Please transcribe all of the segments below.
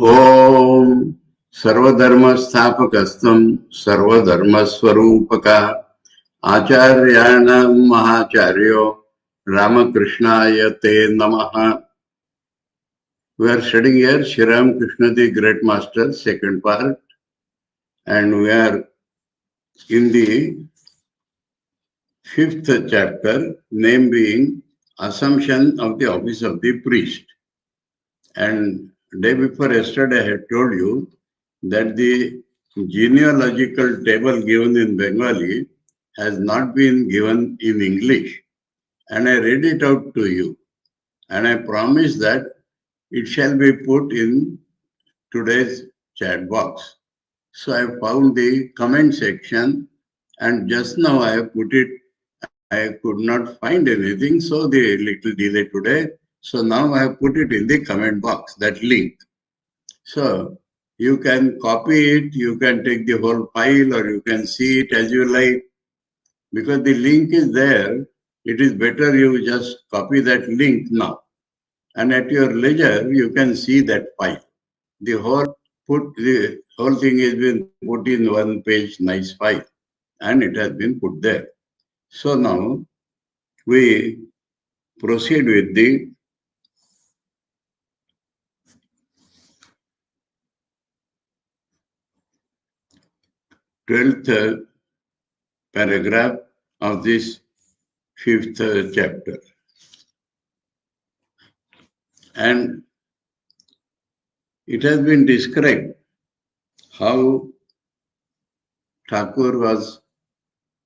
Om Sarvadharma Sthapakastam Sarvadharma Swarupaka Acharyanam Mahacharyo Ramakrishna Te Namaha. We are studying here Sri Ramakrishna the Great Master, second part, and we are in the fifth chapter, name being Assumption of the Office of the Priest. And day before yesterday, I had told you that the genealogical table given in Bengali has not been given in English. And I read it out to you. And I promise that it shall be put in today's chat box. So I found the comment section, and just now I have put it. I could not find anything, so the little delay today. So now I have put it in the comment box, that link. So you can copy it, you can take the whole file, or you can see it as you like. Because the link is there, it is better you just copy that link now. And at your leisure, you can see that file. The whole thing has been put in one page, nice file, and it has been put there. So now we proceed with the twelfth paragraph of this fifth chapter. And it has been described how Thakur was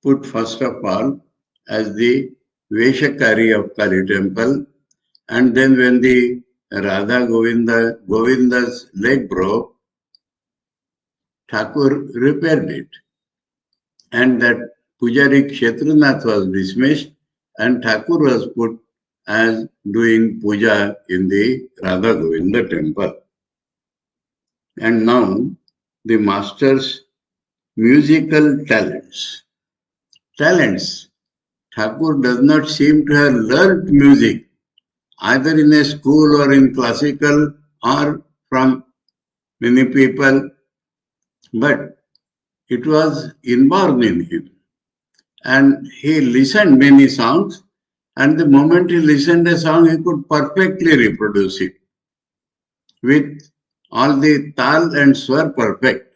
put first of all as the Veshakari of Kali temple, and then when the Govinda's leg broke, Thakur repaired it, and that Pujari Kshetranath was dismissed, and Thakur was put as doing puja in the Radha Govinda temple. And now the master's musical talents. Thakur does not seem to have learnt music either in a school or in classical or from many people, but it was inborn in him. And he listened many songs, and the moment he listened a song, he could perfectly reproduce it with all the tal and swar perfect.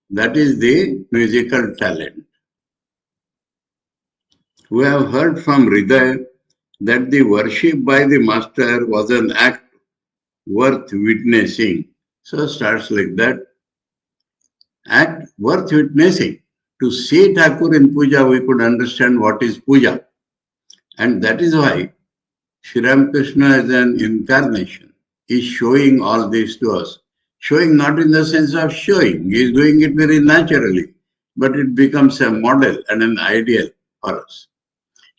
That is the musical talent. We have heard from Hridaya that the worship by the master was an act worth witnessing. So starts like that. Act worth witnessing. To see Thakur in puja, we could understand what is puja. And that is why Sri Ramakrishna as an incarnation is showing all this to us. Showing not in the sense of showing, he is doing it very naturally, but it becomes a model and an ideal for us.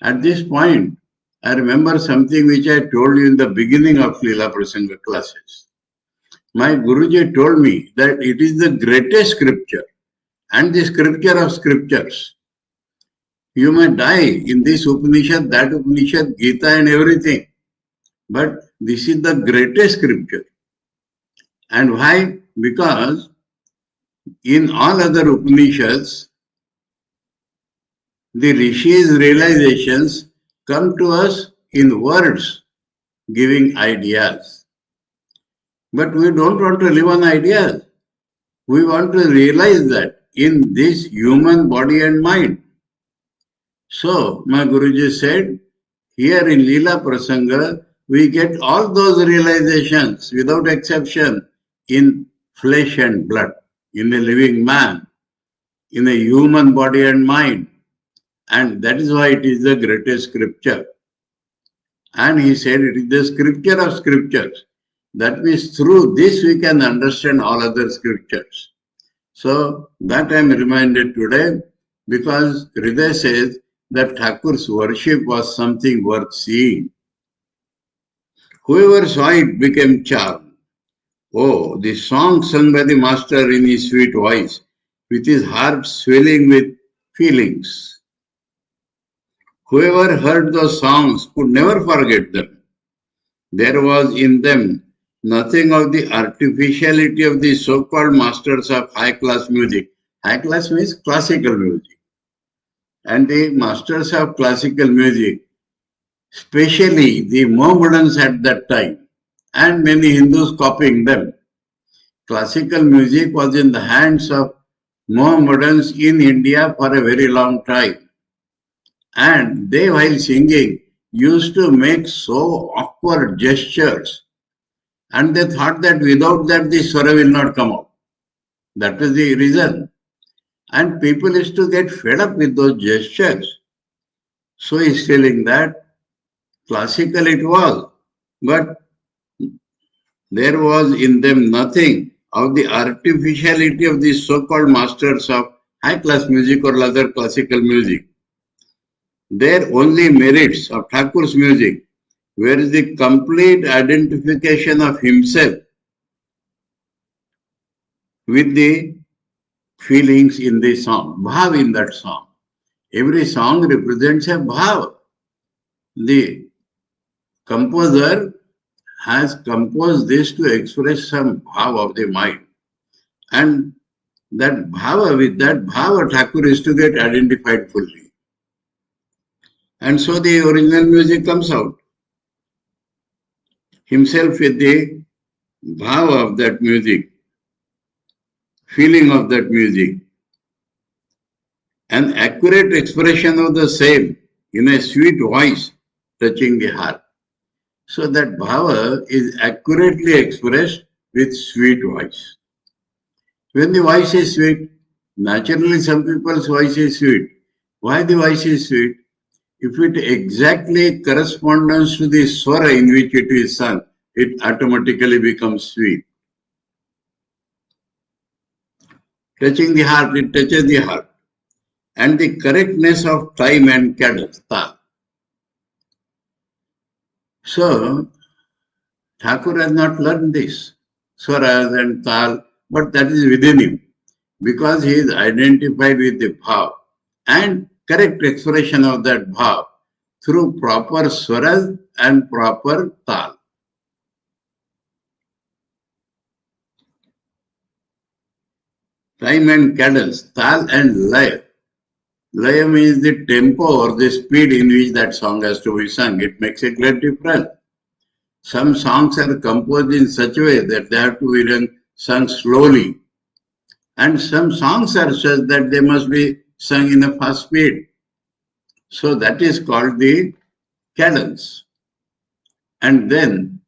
At this point, I remember something which I told you in the beginning of Leelaprasanga classes. My Guruji told me that it is the greatest scripture and the scripture of scriptures. You may die in this Upanishad, that Upanishad, Gita and everything. But this is the greatest scripture. And why? Because in all other Upanishads, the Rishis' realizations come to us in words, giving ideas. But we don't want to live on ideas. We want to realize that in this human body and mind. So, my Guruji said, here in Leelaprasanga, we get all those realizations without exception in flesh and blood, in a living man, in a human body and mind. And that is why it is the greatest scripture. And he said it is the scripture of scriptures. That means through this we can understand all other scriptures. So that I am reminded today because Hriday says that Thakur's worship was something worth seeing. Whoever saw it became charmed. Oh, the song sung by the master in his sweet voice, with his heart swelling with feelings. Whoever heard those songs could never forget them. There was in them nothing of the artificiality of the so-called masters of high-class music. High-class means classical music. And the masters of classical music, especially the Mohammedans at that time, and many Hindus copying them. Classical music was in the hands of Mohammedans in India for a very long time. And they, while singing, used to make so awkward gestures. And they thought that without that the swara will not come out. That was the reason. And people used to get fed up with those gestures. So he's telling that classical it was, but there was in them nothing of the artificiality of these so-called masters of high-class music or other classical music. Their only merits of Thakur's music were the complete identification of himself with the feelings in the song, bhav in that song. Every song represents a bhav. The composer has composed this to express some bhav of the mind. And that bhava, with that bhava, Thakur is to get identified fully. And so the original music comes out. Himself with the bhava of that music, feeling of that music, an accurate expression of the same in a sweet voice touching the heart. So that bhava is accurately expressed with sweet voice. When the voice is sweet, naturally some people's voice is sweet. Why the voice is sweet? If it exactly corresponds to the swara in which it is sung, it automatically becomes sweet. Touching the heart, it touches the heart. And the correctness of time and cadence, tal. So, Thakur has not learned this, swaras and tal, but that is within him, because he is identified with the bhav and correct expression of that bhav through proper swaras and proper tal. Time and cadence, tal and laya. Laya means the tempo or the speed in which that song has to be sung. It makes a great difference. Some songs are composed in such a way that they have to be sung slowly. And some songs are such that they must be sung in a fast speed. So that is called the cadence. And then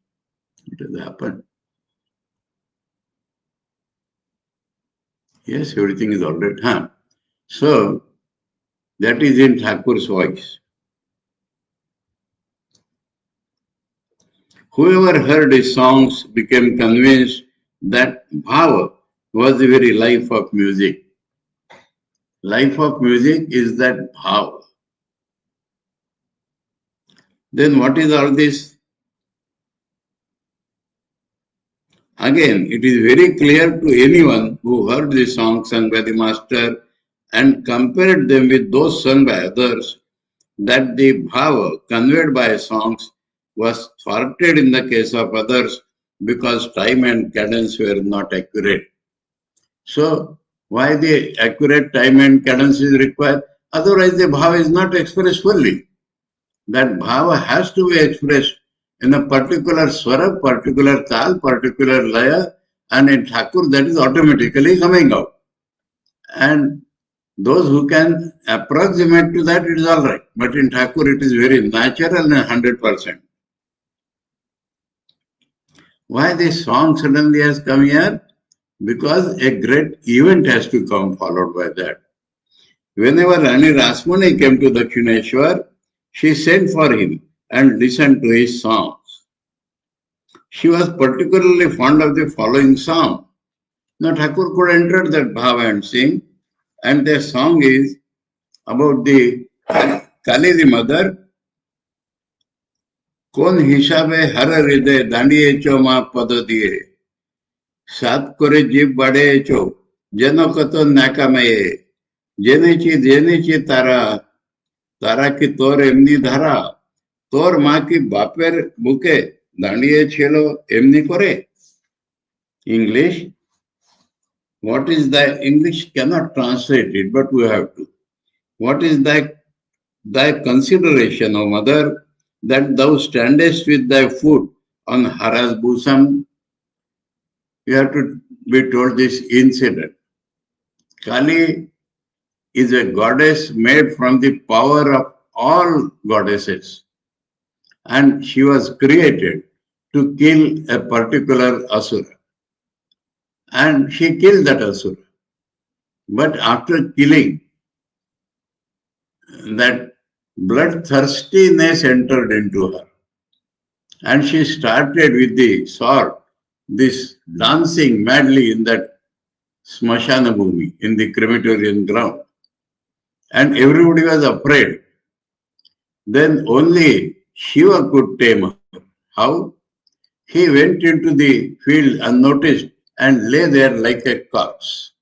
it has happened. Yes, everything is all right. Huh? So that is in Thakur's voice. Whoever heard his songs became convinced that bhava was the very life of music. Life of music is that bhava. Then what is all this? Again, it is very clear to anyone who heard the song sung by the master and compared them with those sung by others that the bhava conveyed by songs was thwarted in the case of others because time and cadence were not accurate. So, why the accurate time and cadence is required? Otherwise, the bhava is not expressed fully. That bhava has to be expressed in a particular swara, particular tal, particular laya, and in Thakur that is automatically coming out. And those who can approximate to that, it is all right. But in Thakur, it is very natural and 100%. Why this song suddenly has come here? Because a great event has to come followed by that. Whenever Rani Rasmani came to Dakshineshwar, she sent for him and listened to his songs. She was particularly fond of the following song. Now Thakur could enter that bhava and sing, and their song is about the Kali the mother. কোন হিসাবে হর হৃদয় দাঁড়িয়েছ মা পদ দিয়ে সাত করে জীব বাড়িয়েছ যেন কত ন্যাকামেয়ে জেনেছি জেনেছি তারা তারা কি তোর এমনি ধারা তোর মা কি বাপের বুকে দাঁড়িয়েছিল এমনি করে English. What is thy English cannot translate it, but we have to. What is thy consideration, O mother, that thou standest with thy foot on Hara's bosom? You have to be told this incident. Kali is a goddess made from the power of all goddesses, and she was created to kill a particular asura. And she killed that asura. But after killing, that bloodthirstiness entered into her. And she started with the sword, this dancing madly in that smashana bhumi, in the crematorium ground. And everybody was afraid. Then only Shiva could tame her. How? He went into the field unnoticed and lay there like a corpse.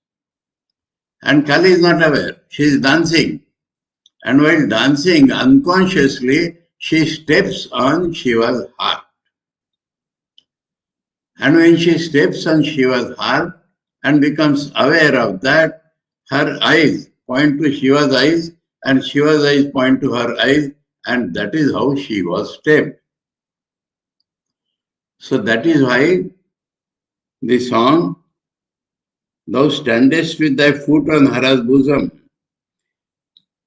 And Kali is not aware. She is dancing. And while dancing unconsciously, she steps on Shiva's heart. And when she steps on Shiva's heart and becomes aware of that, her eyes point to Shiva's eyes and Shiva's eyes point to her eyes, and that is how she was stepped. So that is why the song, thou standest with thy foot on Hara's bosom.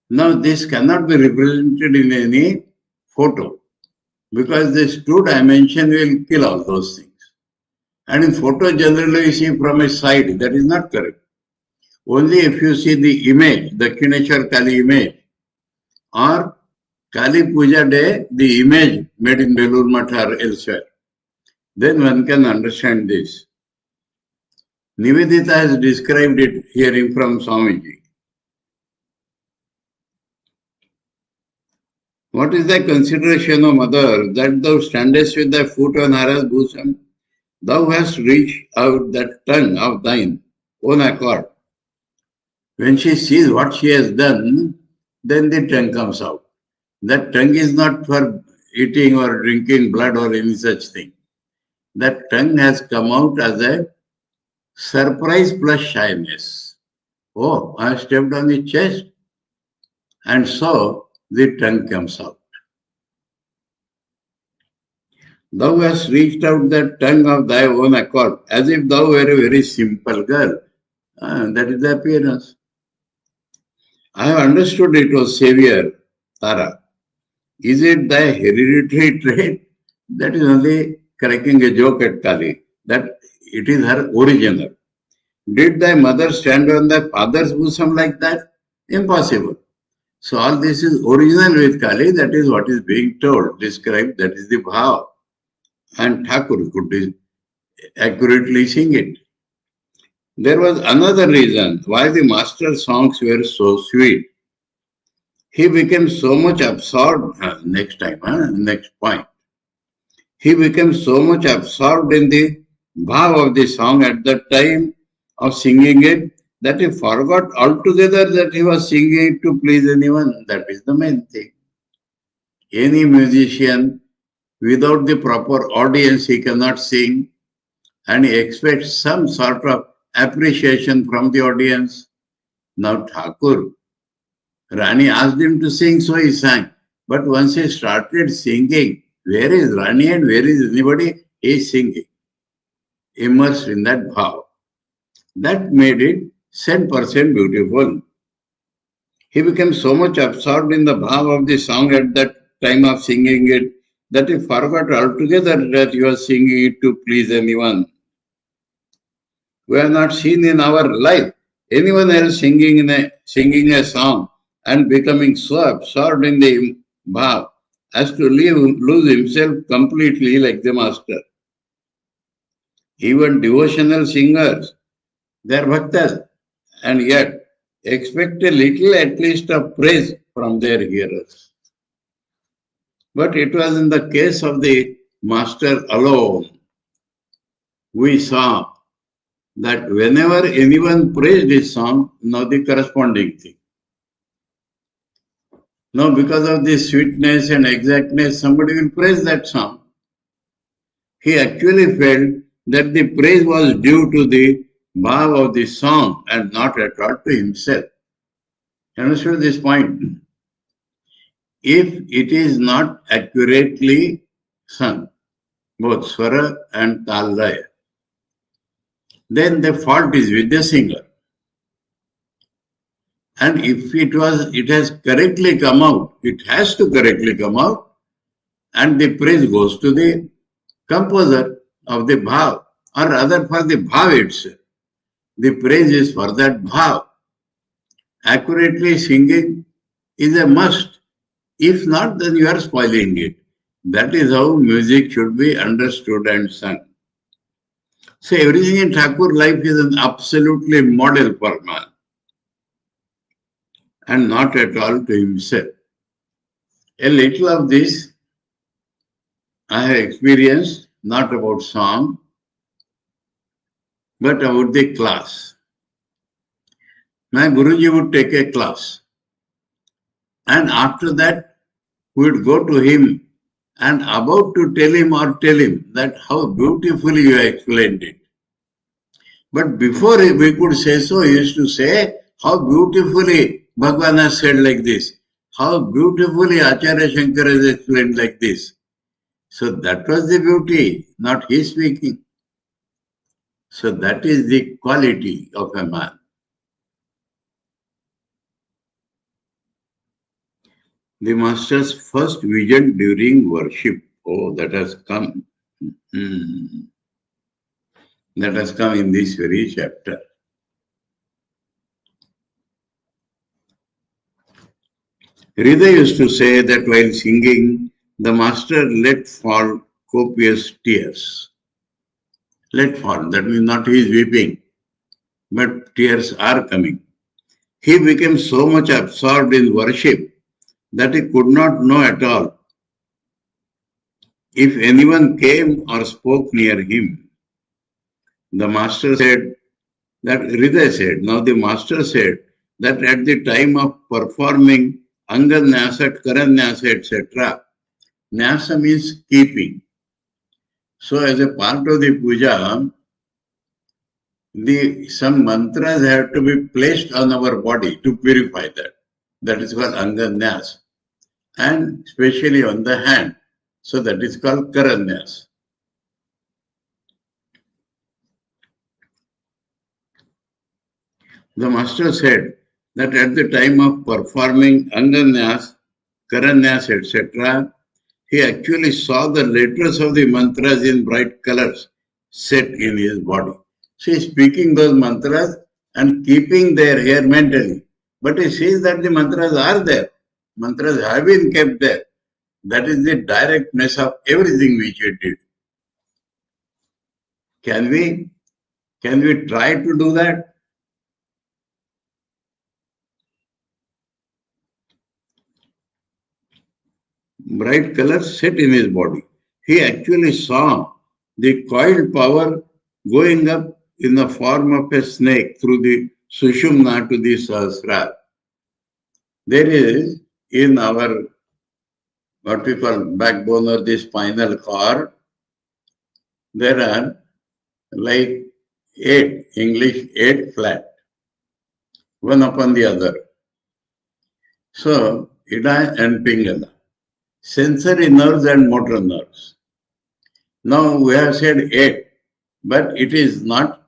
Now this cannot be represented in any photo because this two dimension will kill all those things. And in photo generally you see from a side, that is not correct. Only if you see the image, the Dakshineshwar Kali image, or Kali Puja day, the image made in Belur Math or elsewhere, then one can understand this. Nivedita has described it hearing from Swamiji. What is thy consideration, O mother, that thou standest with thy foot on Hara's bosom? Thou hast reached out that tongue of thine own accord. When she sees what she has done, then the tongue comes out. That tongue is not for eating or drinking blood or any such thing. That tongue has come out as a surprise plus shyness. Oh, I have stepped on the chest. And so the tongue comes out. Thou hast reached out that tongue of thy own accord, as if thou were a very simple girl. That is the appearance. I have understood it was Savior, Tara. Is it thy hereditary trait? That is only cracking a joke at Kali, that it is her original. Did thy mother stand on thy father's bosom like that? Impossible. So all this is original with Kali, that is what is being told, described, that is the bhav. And Thakur could accurately sing it. There was another reason why the master's songs were so sweet. He became so much absorbed, next point. He became so much absorbed in the bhav of the song at the time of singing it, that he forgot altogether that he was singing it to please anyone. That is the main thing. Any musician, without the proper audience, he cannot sing, and he expects some sort of appreciation from the audience. Now Thakur, Rani asked him to sing, so he sang. But once he started singing, where is Rani and where is anybody? He is singing, immersed in that bhav. That made it 10% beautiful. He became so much absorbed in the bhav of the song at that time of singing it that he forgot altogether that he was singing it to please anyone. We have not seen in our life anyone else singing a song and becoming so absorbed in the bhav as to lose himself completely like the master. Even devotional singers, they are bhaktas, and yet expect a little at least of praise from their hearers. But it was in the case of the master alone. We saw that whenever anyone praised his song, now the corresponding thing. Now, because of the sweetness and exactness, somebody will praise that song. He actually felt that the praise was due to the bhav of the song and not at all to himself. Understood this point? If it is not accurately sung, both swara and tallaya, then the fault is with the singer. And if it has correctly come out, it has to correctly come out, and the praise goes to the composer of the bhav, or rather for the bhav itself. The praise is for that bhav. Accurately singing is a must. If not, then you are spoiling it. That is how music should be understood and sung. So everything in Thakur life is an absolutely model for man, and not at all to himself. A little of this I have experienced, not about song, but about the class. My Guruji would take a class, and after that we would go to him and about to tell him that how beautifully you explained it. But before we could say so, he used to say how beautifully Bhagavan has said like this, how beautifully Acharya Shankara has explained like this. So that was the beauty, not his speaking. So that is the quality of a man. The master's first vision during worship. Oh, that has come. That has come in this very chapter. Hridaya used to say that while singing, the master let fall copious tears. Let fall, that means not he is weeping, but tears are coming. He became so much absorbed in worship that he could not know at all if anyone came or spoke near him. The master said, that Hridaya said, now the master said that at the time of performing Anganyasa, Karanyasa, etc., Nyasa means keeping. So as a part of the puja, some mantras have to be placed on our body to purify that. That is called Anganyas. And especially on the hand. So that is called Karanyas. The master said that at the time of performing Anganyas, Karanyas, etc., he actually saw the letters of the mantras in bright colors set in his body. So he is speaking those mantras and keeping their hair mentally. But he sees that the mantras are there. Mantras have been kept there. That is the directness of everything which he did. Can we try to do that? Bright colors set in his body. He actually saw the coiled power going up in the form of a snake through the Sushumna to the Sahasrara. There is in our what we call backbone or the spinal cord, there are like eight, English eight flat, one upon the other. So, Ida and Pingala, sensory nerves and motor nerves. Now we have said eight, but it is not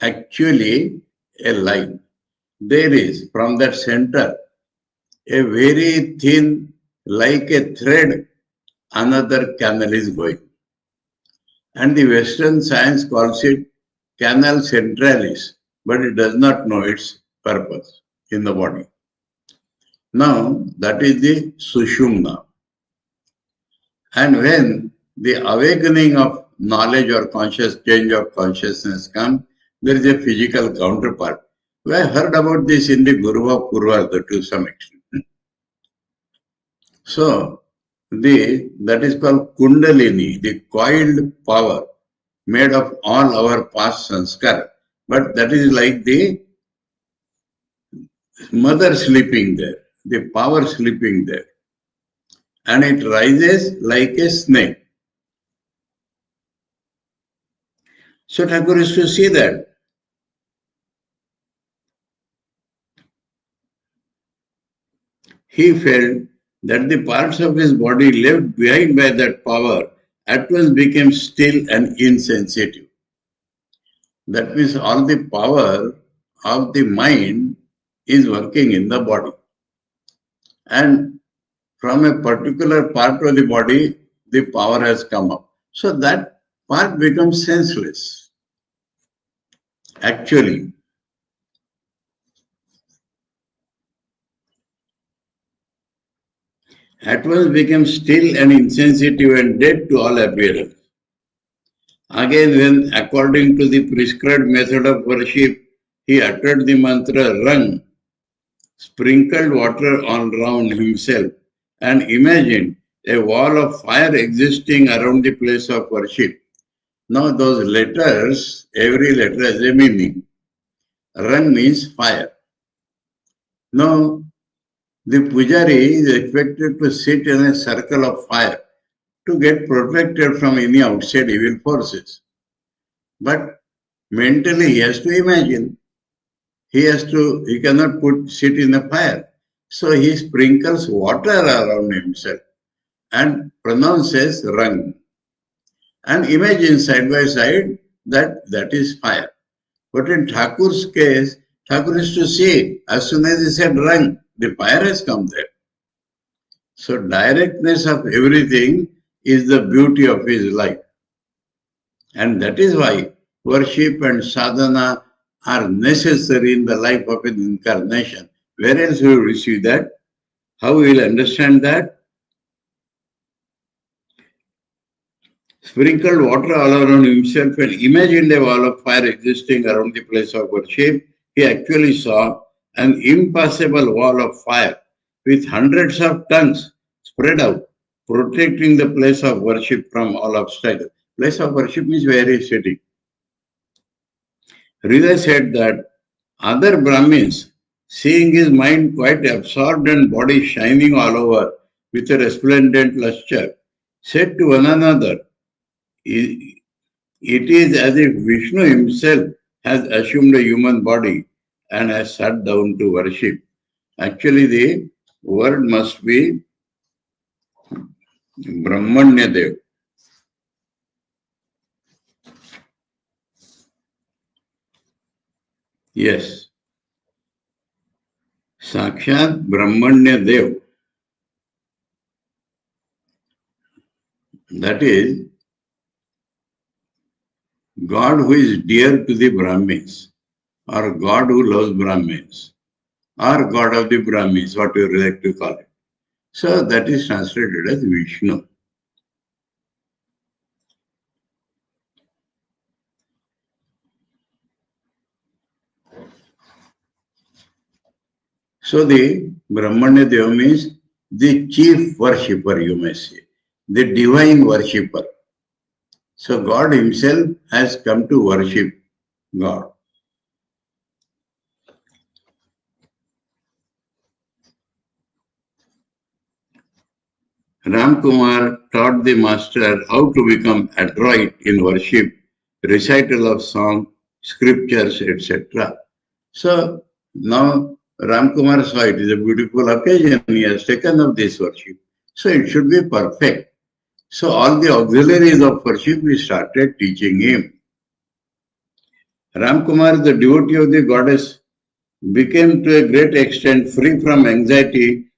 actually a line. There is from that center a very thin, like a thread, another canal is going. And the Western science calls it canal centralis, but it does not know its purpose in the body. Now, that is the Sushumna. And when the awakening of knowledge or conscious change of consciousness comes, there is a physical counterpart. We have heard about this in the Guruva Purvartha to some extent. So, that is called Kundalini, the coiled power made of all our past sanskar. But that is like the mother sleeping there, the power sleeping there. And it rises like a snake. So Thakur is to see that. He felt that the parts of his body left behind by that power at once became still and insensitive. That means all the power of the mind is working in the body. And from a particular part of the body, the power has come up. So that part becomes senseless. Actually, at once became still and insensitive and dead to all appearance. Again, when according to the prescribed method of worship, he uttered the mantra Rang, sprinkled water on round himself, and imagined a wall of fire existing around the place of worship. Now those letters, every letter has a meaning. Rang means fire. Now the pujari is expected to sit in a circle of fire to get protected from any outside evil forces. But mentally he has to imagine. He cannot sit in a fire. So he sprinkles water around himself and pronounces Rang. And imagine side by side that is fire. But in Thakur's case, Thakur is to see, as soon as he said Rang, the fire has come there. So directness of everything is the beauty of his life. And that is why worship and sadhana are necessary in the life of an incarnation. Where else will we receive that? How we will understand that? Sprinkled water all around himself and imagined a wall of fire existing around the place of worship. He actually saw an impassable wall of fire with hundreds of tongues spread out, protecting the place of worship from all obstacles. Place of worship means where he is sitting. Rida said that other Brahmins, seeing his mind quite absorbed and body shining all over with a resplendent luster, said to one another, it is as if Vishnu himself has assumed a human body and has sat down to worship. Actually, the word must be Brahmanya Dev. Yes. Sakshat Brahmanya Dev. That is God who is dear to the Brahmins, or God who loves Brahmins, or God of the Brahmins, what you like to call it. So that is translated as Vishnu. So the Brahmanya Deva means the chief worshipper, you may say, the divine worshipper. So God himself has come to worship God. Ram Kumar taught the master how to become adroit in worship, recital of song, scriptures, etc. So now Ram Kumar saw it is a beautiful occasion. He has taken up this worship. So it should be perfect. So all the auxiliaries of worship we started teaching him. Ram Kumar, the devotee of the goddess, became to a great extent free from anxiety.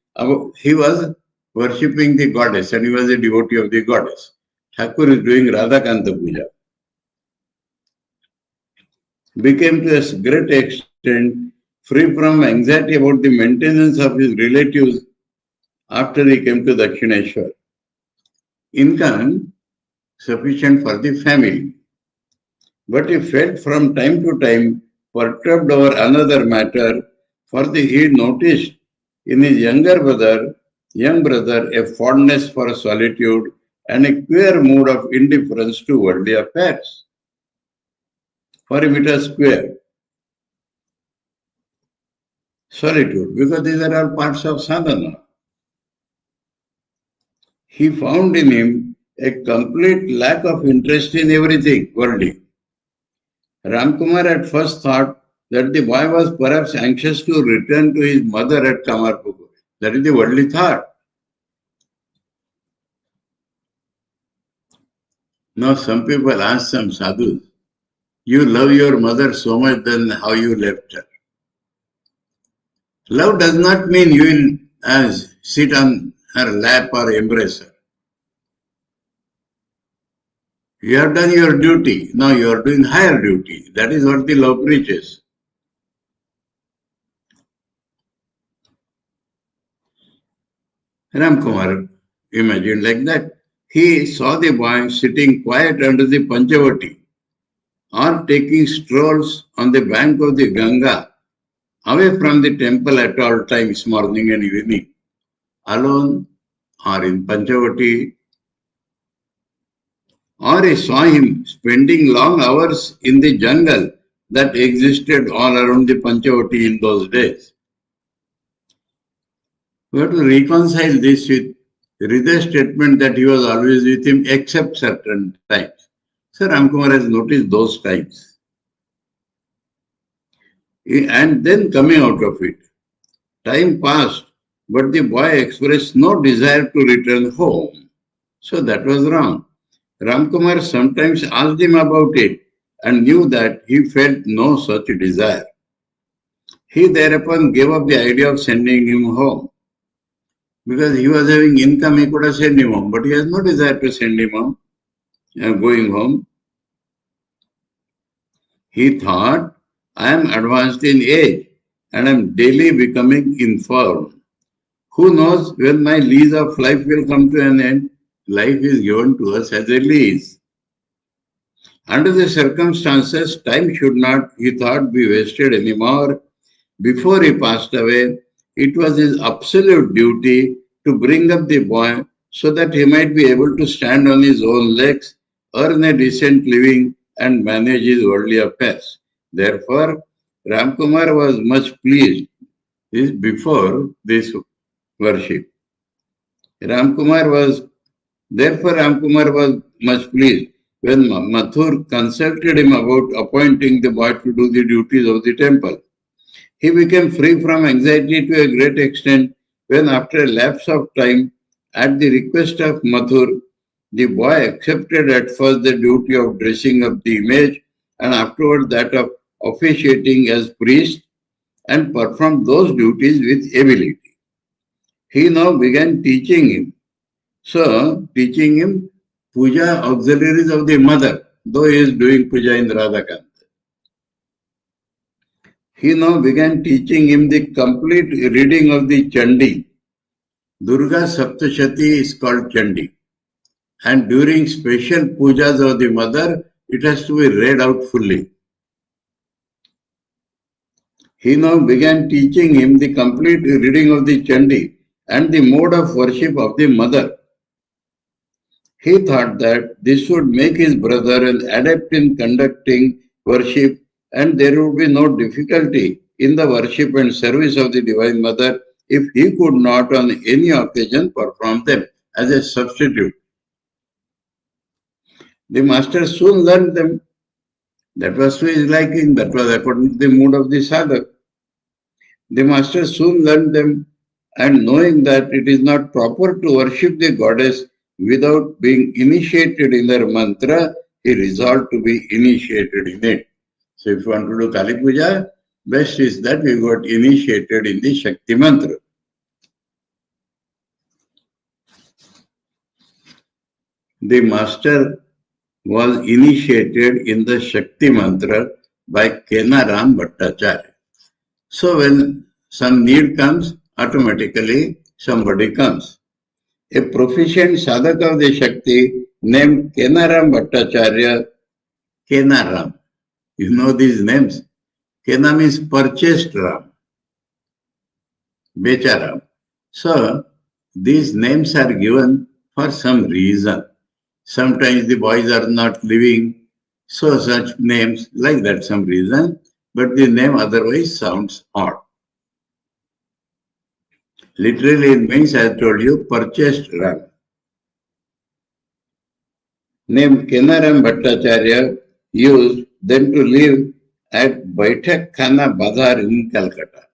He was worshipping the goddess and he was a devotee of the goddess. Thakur is doing Radhakanta Puja. Became to a great extent free from anxiety about the maintenance of his relatives after he came to Dakshineshwar. Income sufficient for the family. But he felt from time to time perturbed over another matter, for he noticed in his young brother, a fondness for solitude and a queer mood of indifference to worldly affairs. For him it was queer. Solitude, because these are all parts of sadhana. He found in him a complete lack of interest in everything worldly. Ramkumar at first thought that the boy was perhaps anxious to return to his mother at Kamarpukur. That is the worldly thought. Now some people ask some sadhus, you love your mother so much then how you left her. Love does not mean you will sit on her lap or embrace her. You have done your duty. Now you are doing higher duty. That is what the love preaches. Ramkumar imagined like that. He saw the boy sitting quiet under the Panchavati or taking strolls on the bank of the Ganga, away from the temple at all times, morning and evening, alone or in Panchavati, or he saw him spending long hours in the jungle that existed all around the Panchavati in those days. We have to reconcile this with Hriday's statement that he was always with him except certain times. So Ramkumar has noticed those times. And then coming out of it, time passed, but the boy expressed no desire to return home. So that was wrong. Ramkumar sometimes asked him about it and knew that he felt no such desire. He thereupon gave up the idea of sending him home. Because he was having income, he could have sent him home, but he has no desire to send him home, going home. He thought, I am advanced in age and I am daily becoming infirm. Who knows when my lease of life will come to an end? Life is given to us as a lease. Under the circumstances, time should not, he thought, be wasted anymore. Before he passed away, it was his absolute duty to bring up the boy so that he might be able to stand on his own legs, earn a decent living, and manage his worldly affairs. Therefore, Ramkumar was much pleased. This is before this worship. Ramkumar was much pleased when Mathur consulted him about appointing the boy to do the duties of the temple. He became free from anxiety to a great extent when, after a lapse of time, at the request of Mathur, the boy accepted at first the duty of dressing up the image and afterward that of officiating as priest and performed those duties with ability. He now began teaching him. So, teaching him puja auxiliaries of the mother, though he is doing puja in Radhakant. He now began teaching him the complete reading of the Chandi. Durga Saptashati is called Chandi. And during special pujas of the mother, it has to be read out fully. He now began teaching him the complete reading of the Chandi and the mode of worship of the mother. He thought that this would make his brother an adept in conducting worship, and there would be no difficulty in the worship and service of the Divine Mother if he could not on any occasion perform them as a substitute. The master soon learned them. That was to his liking, that was according to the mood of the sadhak. The master soon learned them, and knowing that it is not proper to worship the goddess without being initiated in their mantra, he resolved to be initiated in it. So if you want to do Kali Puja, best is that we got initiated in the Shakti mantra. The master was initiated in the Shakti mantra by Kenaram Bhattacharya. So when some need comes, automatically somebody comes. A proficient sadhak of the Shakti named Kenaram Bhattacharya, Kenaram. You know these names? Kena means purchased Ram, Becharam. So these names are given for some reason. Sometimes the boys are not living, so such names like that some reason, but the name otherwise sounds odd. Literally it means, I told you, purchased Ram. Named Kenaram Bhattacharya used then to live at Baitak Khana Bazar in Calcutta.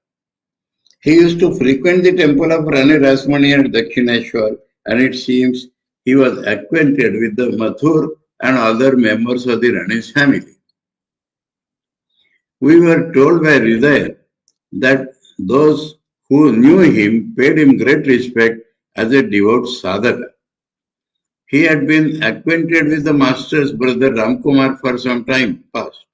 He used to frequent the temple of Rani Rasmani at Dakshineshwar, and it seems he was acquainted with the Mathur and other members of the Rani's family. We were told by Hridaya that those who knew him paid him great respect as a devout sadhaka. He had been acquainted with the master's brother Ramkumar for some time past.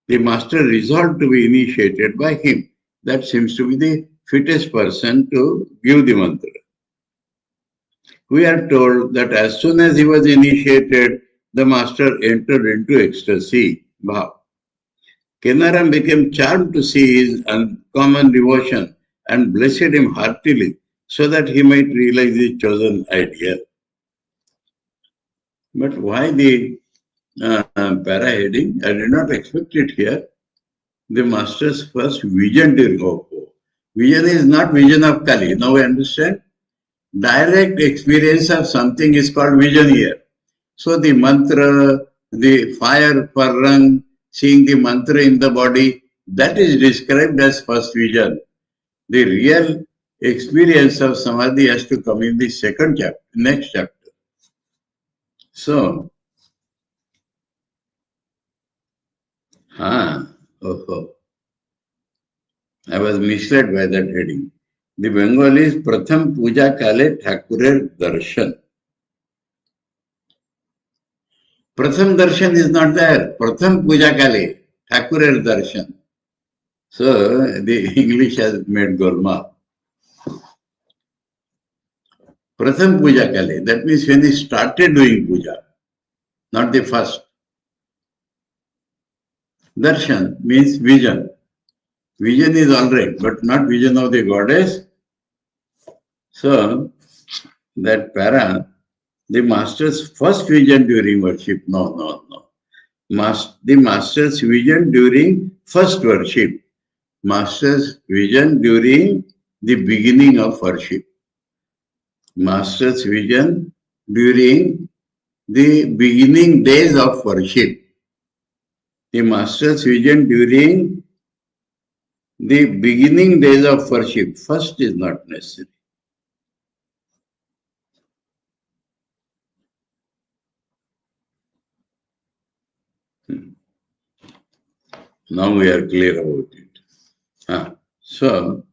The master resolved to be initiated by him. That seems to be the fittest person to give the mantra. We are told that as soon as he was initiated, the master entered into ecstasy, bhav. Kenaram became charmed to see his uncommon devotion and blessed him heartily so that he might realize his chosen ideal. But why the para heading? I did not expect it here. The master's first vision during Hopo. Vision is not vision of Kali. Now we understand? Direct experience of something is called vision here. So the mantra, the fire parang, seeing the mantra in the body, that is described as first vision. The real experience of samadhi has to come in the second chapter, next chapter. So, I was misled by that heading. The Bengalis Pratham Puja Kale Thakurer Darshan. Pratham Darshan is not there. Pratham Puja Kale Thakurer Darshan. So the English has made Golmaal. Pratham Puja Kale, that means when he started doing puja, not the first. Darshan means vision. Vision is alright, but not vision of the goddess. So that para, the master's first vision during worship, no. The master's vision during first worship. Master's vision during the beginning of worship. Master's vision during the beginning days of worship. The master's vision during the beginning days of worship. First is not necessary. Now we are clear about it. So,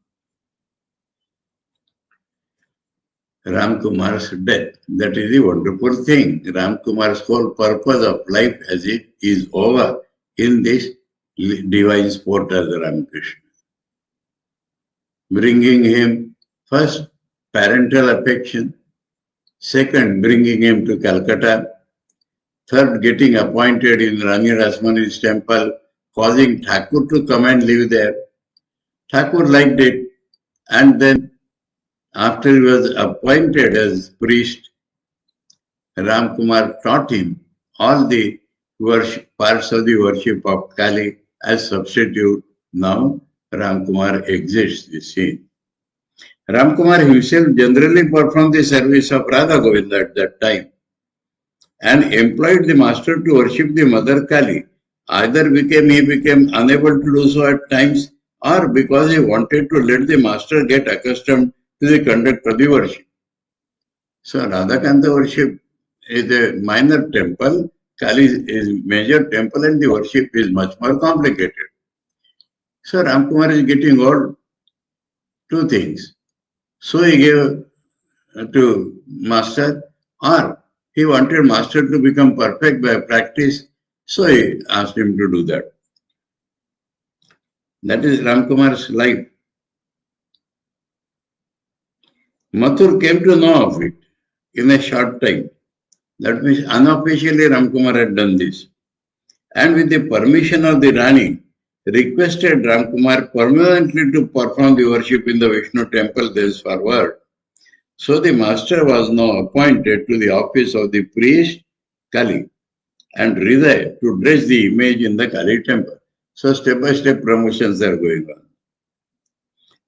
Ramkumar's death, that is a wonderful thing. Ramkumar's whole purpose of life as it is over in this divine sport as Ramakrishna. Bringing him first parental affection, second bringing him to Calcutta, third getting appointed in Rani Rasmani's temple, causing Thakur to come and live there. Thakur liked it, and then after he was appointed as priest, Ram Kumar taught him all the parts of the worship of Kali as substitute. Now Ram Kumar exits the scene. Ram Kumar himself generally performed the service of Radha Govinda at that time and employed the master to worship the mother Kali. Either he became unable to do so at times, or because he wanted to let the master get accustomed to the conduct of the worship. So Radhakanta worship is a minor temple, Kali is major temple, and the worship is much more complicated. So Ramkumar is getting old, two things. So he gave to master, or he wanted master to become perfect by practice, so he asked him to do that. That is Ramkumar's life. Mathur came to know of it in a short time. That means unofficially Ramkumar had done this. And with the permission of the Rani, requested Ramkumar permanently to perform the worship in the Vishnu temple thenceforward. So the master was now appointed to the office of the priest Kali and Hriday to dress the image in the Kali temple. So step by step promotions are going on.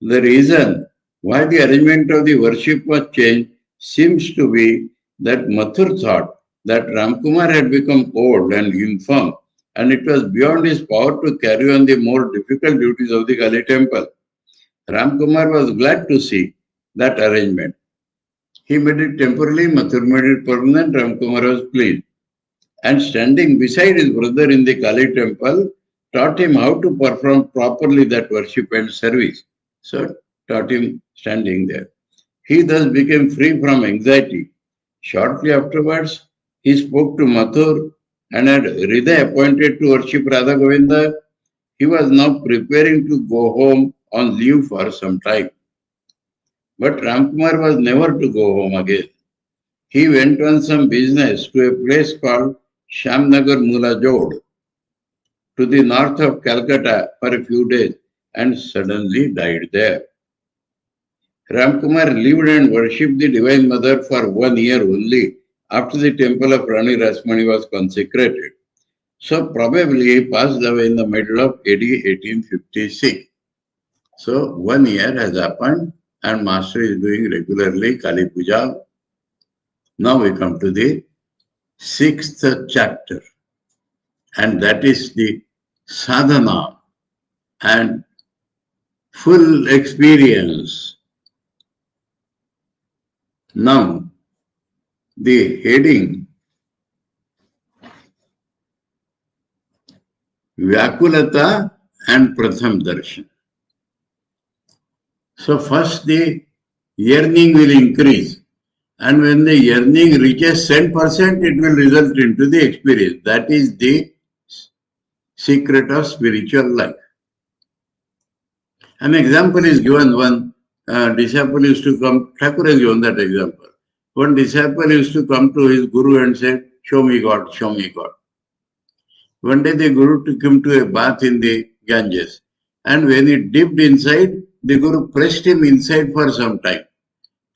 The reason why the arrangement of the worship was changed seems to be that Mathur thought that Ramkumar had become old and infirm, and it was beyond his power to carry on the more difficult duties of the Kali temple. Ramkumar was glad to see that arrangement. He made it temporarily, Mathur made it permanent, Ramkumar was pleased. And standing beside his brother in the Kali temple, taught him how to perform properly that worship and service. So taught him standing there. He thus became free from anxiety. Shortly afterwards, he spoke to Mathur and had Hriday appointed to worship Radha Govinda. He was now preparing to go home on leave for some time. But Ramkumar was never to go home again. He went on some business to a place called Shamnagar Mulajod to the north of Calcutta for a few days and suddenly died there. Ramkumar lived and worshipped the Divine Mother for 1 year only after the temple of Rani Rasmani was consecrated. So probably he passed away in the middle of AD 1856. So 1 year has happened and Master is doing regularly Kali Puja. Now we come to the 6th chapter, and that is the sadhana and full experience. Now, the heading Vyakulata and Pratham Darshan. So first the yearning will increase, and when the yearning reaches 10%, it will result into the experience. That is the secret of spiritual life. An example is given. One disciple used to come, Thakur has given that example. One disciple used to come to his guru and said, "Show me God, show me God." One day the guru took him to a bath in the Ganges, and when he dipped inside, the guru pressed him inside for some time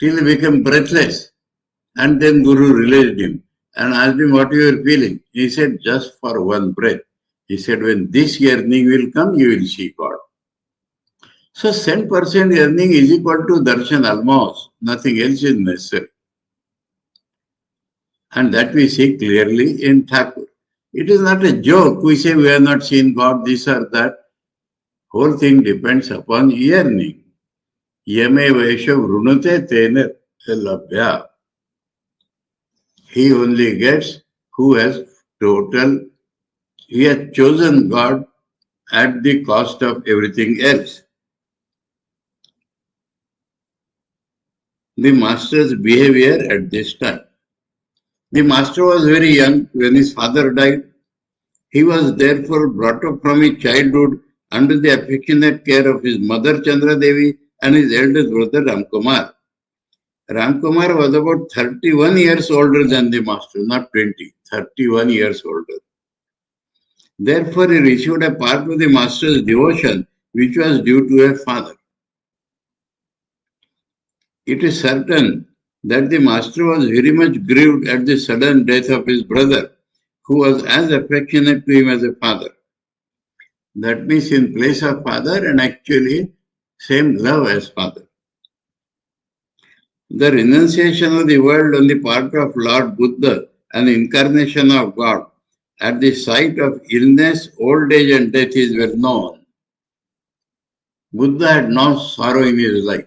till he became breathless. And then guru released him and asked him, "What you are feeling?" He said, "Just for one breath." He said, "When this yearning will come, you will see God." So 10% yearning is equal to darshan almost. Nothing else is necessary. And that we see clearly in Thakur. It is not a joke. We say we have not seen God, this or that. Whole thing depends upon yearning. Yame Vaisha Vrunute Tene Labhya. He only gets who has he has chosen God at the cost of everything else. The master's behavior at this time. The master was very young when his father died. He was therefore brought up from his childhood under the affectionate care of his mother Chandra Devi and his eldest brother Ramkumar. Ramkumar was about 31 years older than the master, not 20, 31 years older. Therefore, he received a part of the master's devotion which was due to a father. It is certain that the master was very much grieved at the sudden death of his brother, who was as affectionate to him as a father. That means in place of father and actually same love as father. The renunciation of the world on the part of Lord Buddha and the incarnation of God at the sight of illness, old age and death is well known. Buddha had no sorrow in his life.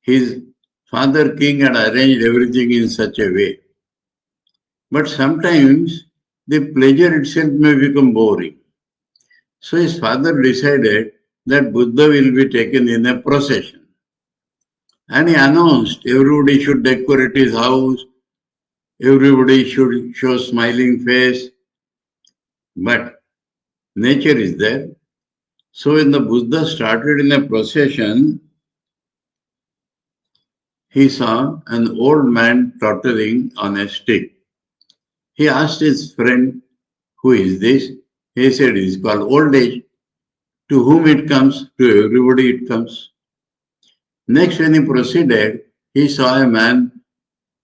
His father king had arranged everything in such a way. But sometimes the pleasure itself may become boring. So his father decided that Buddha will be taken in a procession. And he announced everybody should decorate his house, everybody should show smiling face. But nature is there. So when the Buddha started in a procession, he saw an old man tottering on a stick. He asked his friend, "Who is this?" He said, "It is called old age. To whom it comes, to everybody it comes." Next, when he proceeded, he saw a man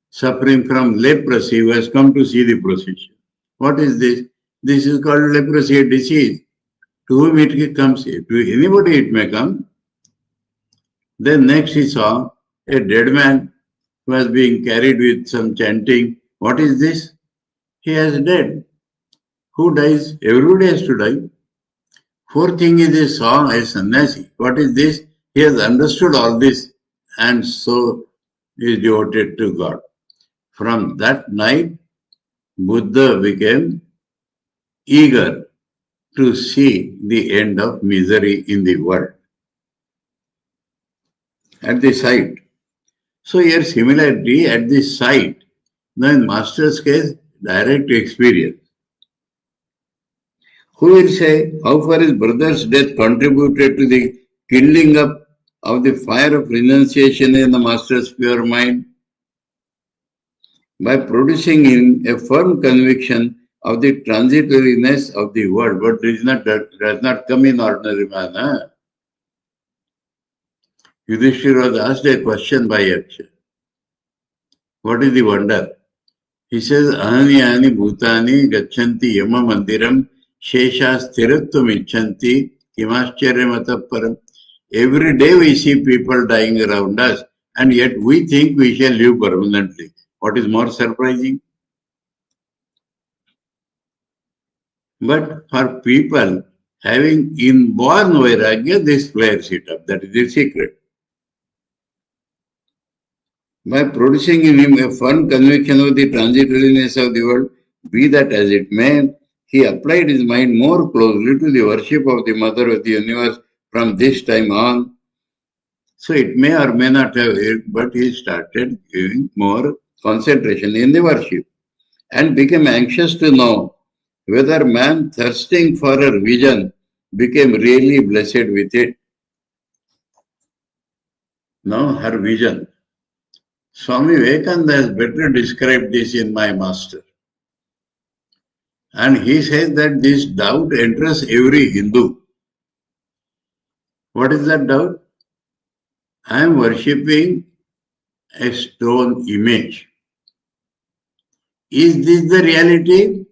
suffering from leprosy who has come to see the procession. What is this? This is called leprosy, a disease. To whom it comes, to anybody it may come. Then next he saw a dead man who was being carried with some chanting. What is this? He has dead. Who dies? Everybody has to die. Fourth thing is he saw a sannyasi. What is this? He has understood all this and so is devoted to God. From that night, Buddha became eager to see the end of misery in the world. At the sight. So here similarity at the sight. Now in Master's case, direct experience. Who will say how far his brother's death contributed to the kindling up of the fire of renunciation in the Master's pure mind? By producing in a firm conviction of the transitoriness of the world, but does not come in ordinary manner. Yudhishthira was asked a question by Yaksha. What is the wonder? He says, Ahani Ahani Bhutani Gachanti Yama Mandiram Shesha Stiratvam Ichanti Kimascharya Param. Every day we see people dying around us, and yet we think we shall live permanently. What is more surprising? But for people having inborn vairagya, this flares it up. That is the secret. By producing in him a firm conviction of the transitoriness of the world, be that as it may, he applied his mind more closely to the worship of the Mother of the Universe from this time on. So it may or may not have it, but he started giving more concentration in the worship and became anxious to know whether man thirsting for her vision became really blessed with it. Now her vision. Swami Vivekananda has better described this in My Master. And he says that this doubt enters every Hindu. What is that doubt? I am worshipping a stone image. Is this the reality?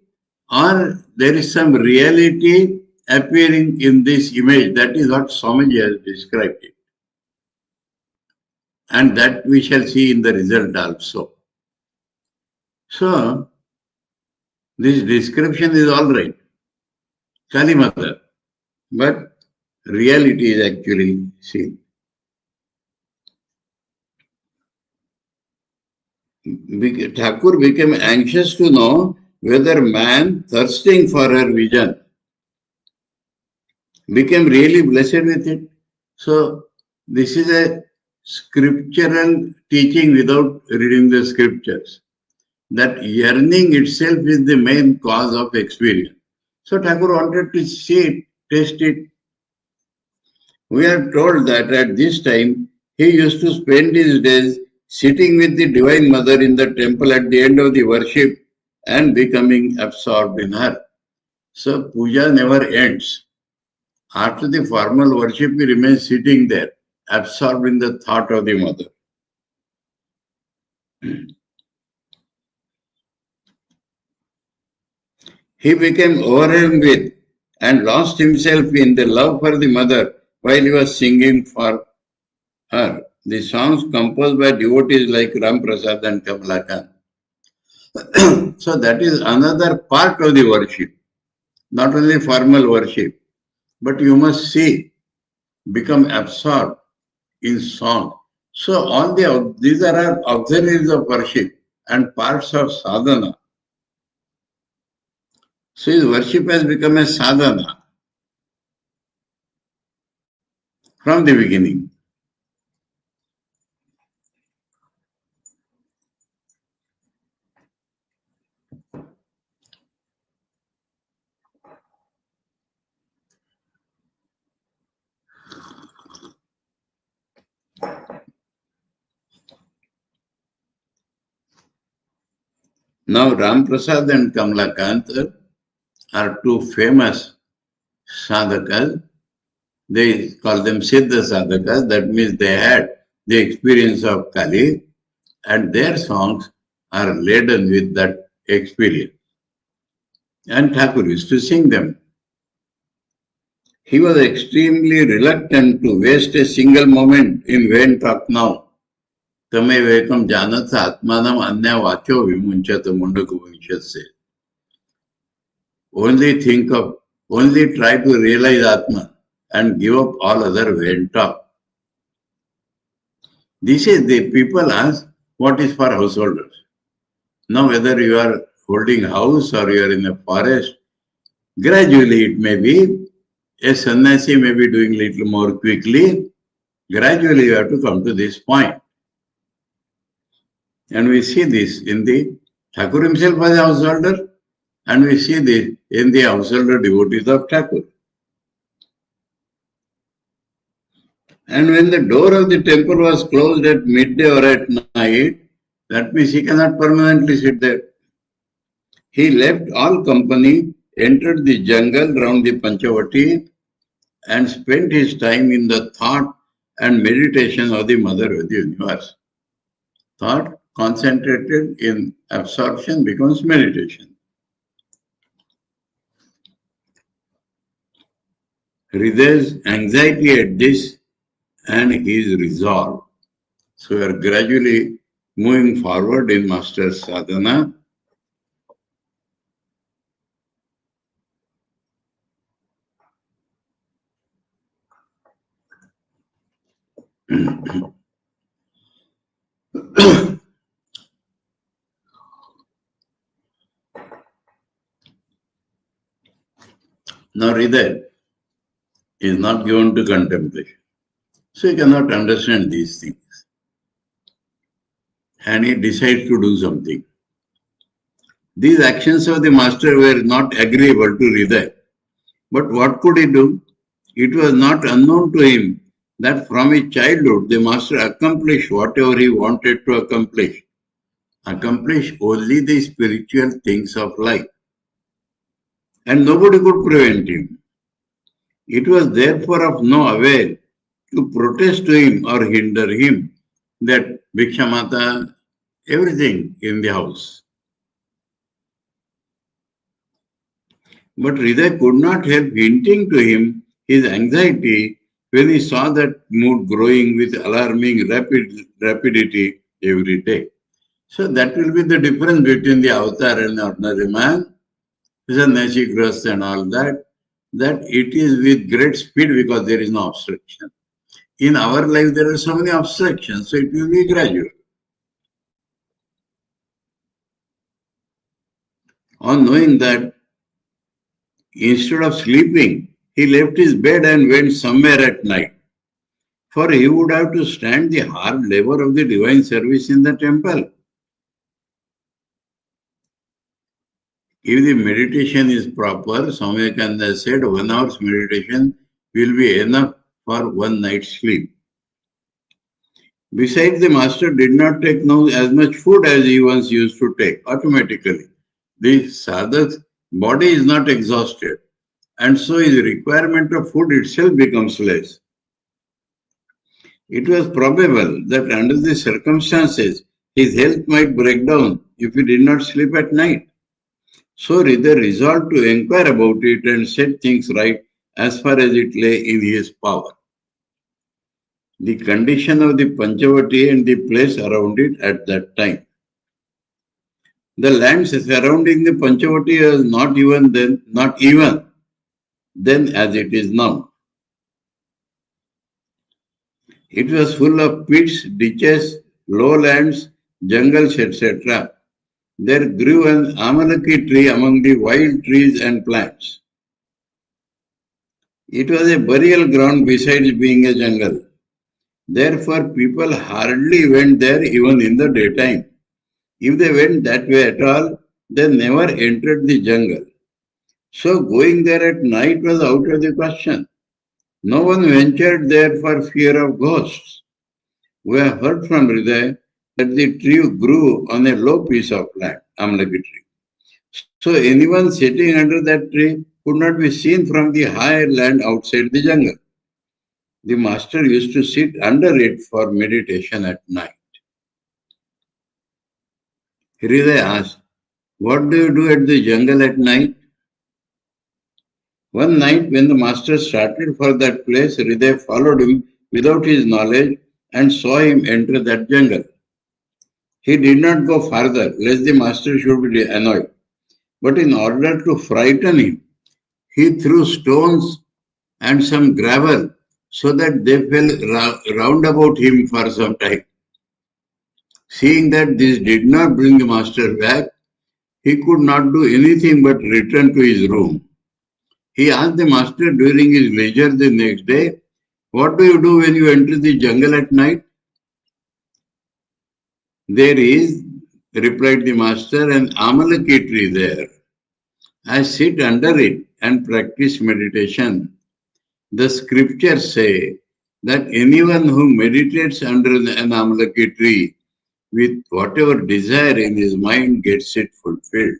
Or there is some reality appearing in this image? That is what Swamiji has described it. And that we shall see in the result also. So, this description is all right. Kali Mata. But reality is actually seen. Thakur became anxious to know whether man, thirsting for her vision, became really blessed with it. So, this is a scriptural teaching without reading the scriptures. That yearning itself is the main cause of experience. So, Thakur wanted to see it, taste it. We are told that at this time, he used to spend his days sitting with the Divine Mother in the temple at the end of the worship and becoming absorbed in her. So puja never ends. After the formal worship, he remains sitting there, absorbed in the thought of the Mother. He became overwhelmed with and lost himself in the love for the mother while he was singing for her. The songs composed by devotees like Ram Prasad and Kamalakan. So that is another part of the worship, not only formal worship, but you must see, become absorbed in song. So all these are auxiliaries of worship and parts of sadhana. So his worship has become a sadhana from the beginning. Now Ram Prasad and Kamalakant are two famous sadhakas. They call them Siddha sadhakas. That means they had the experience of Kali, and their songs are laden with that experience. And Thakur used to sing them. He was extremely reluctant to waste a single moment in vain talk now. Tame vekam janat atmanam anya vacho vimunchat mundaku. Only try to realize Atman and give up all other vain talk. This is the people ask what is for householders. Now whether you are holding house or you are in a forest, gradually it may be, a sannyasi may be doing little more quickly. Gradually you have to come to this point. And we see this in the Thakur himself was a householder, and we see this in the householder devotees of Thakur. And when the door of the temple was closed at midday or at night, that means he cannot permanently sit there. He left all company, entered the jungle round the Panchavati, and spent his time in the thought and meditation of the Mother of the Universe. Thought concentrated in absorption becomes meditation. Hriday's anxiety at this and his resolve. So we are gradually moving forward in Master Sadhana. Now Hriday is not given to contemplation. So he cannot understand these things. And he decides to do something. These actions of the master were not agreeable to Hriday. But what could he do? It was not unknown to him that from his childhood the master accomplished whatever he wanted to accomplish. Accomplish only the spiritual things of life. And nobody could prevent him. It was therefore of no avail to protest to him or hinder him that Bhikshamata, everything in the house. But Hriday could not help hinting to him his anxiety when he saw that mood growing with alarming rapidity every day. So that will be the difference between the avatar and the ordinary man, sannyasi, grahastha and all that, that it is with great speed because there is no obstruction. In our life, there are so many obstructions, so it will be gradual. On knowing that, instead of sleeping, he left his bed and went somewhere at night. For he would have to stand the hard labor of the divine service in the temple. If the meditation is proper, Swami Vivekananda said 1 hour's meditation will be enough for one night's sleep. Besides, the master did not take now as much food as he once used to take automatically. The sadhak's body is not exhausted, and so his requirement of food itself becomes less. It was probable that under the circumstances, his health might break down if he did not sleep at night. So Hriday resolved to inquire about it and set things right as far as it lay in his power. The condition of the Panchavati and the place around it at that time. The lands surrounding the Panchavati was not even then as it is now. It was full of pits, ditches, lowlands, jungles, etc. There grew an amalaki tree among the wild trees and plants. It was a burial ground besides being a jungle. Therefore, people hardly went there even in the daytime. If they went that way at all, they never entered the jungle. So going there at night was out of the question. No one ventured there for fear of ghosts. We have heard from Hriday that the tree grew on a low piece of land, Amalaki tree. So anyone sitting under that tree could not be seen from the higher land outside the jungle. The master used to sit under it for meditation at night. Hriday asked, "What do you do at the jungle at night?" One night when the master started for that place, Hriday followed him without his knowledge and saw him enter that jungle. He did not go farther lest the master should be annoyed. But in order to frighten him, he threw stones and some gravel so that they fell round about him for some time. Seeing that this did not bring the master back, he could not do anything but return to his room. He asked the master during his leisure the next day, "What do you do when you enter the jungle at night?" "There is," replied the master, "an amalaki tree there. I sit under it and practice meditation. The scriptures say that anyone who meditates under an amalaki tree with whatever desire in his mind gets it fulfilled."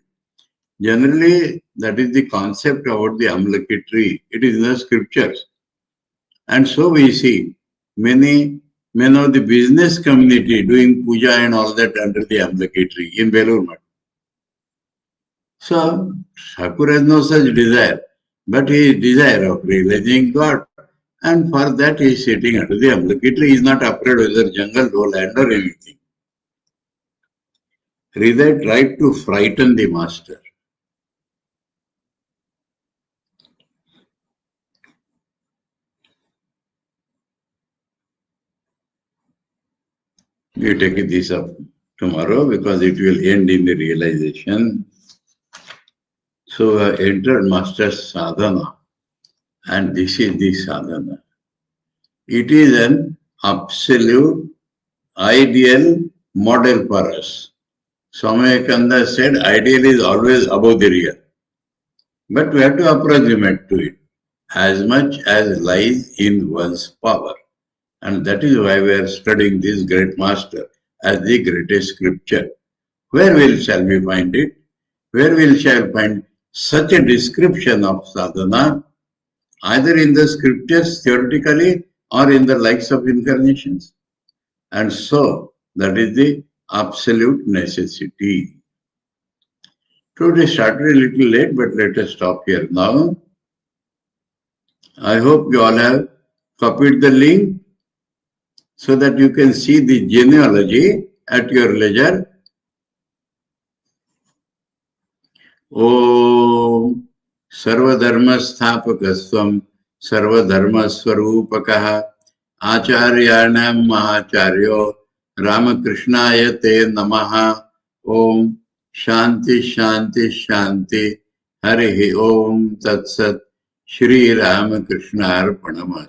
Generally, that is the concept about the amalaki tree. It is in the scriptures. And so we see many men of the business community doing puja and all that under the amalaki tree in Belur Math. So, Thakur has no such desire, but his desire of realizing God. And for that he is sitting under the amalaki tree. He is not afraid whether jungle, lowland or anything. Hriday tried to frighten the master. You take this up tomorrow because it will end in the realization. So I entered master's sadhana, and this is the sadhana. It is an absolute ideal model for us. Swami Vivekananda said ideal is always above the real. But we have to approximate to it as much as lies in one's power. And that is why we are studying this great master as the greatest scripture. Shall we find it? Shall find such a description of sadhana, either in the scriptures theoretically or in the likes of incarnations? And so, that is the absolute necessity. Today started a little late, but let us stop here now. I hope you all have copied the link so that you can see the genealogy at your leisure. Om Sarvadharmasthapagasvam Sarvadharmaswarupakah Acharyanam Mahacharyo Ramakrishnaya Te Namaha. Om Shanti Shanti Shanti. Harihi Om Tat Sat. Sri Ramakrishna Arpanamah.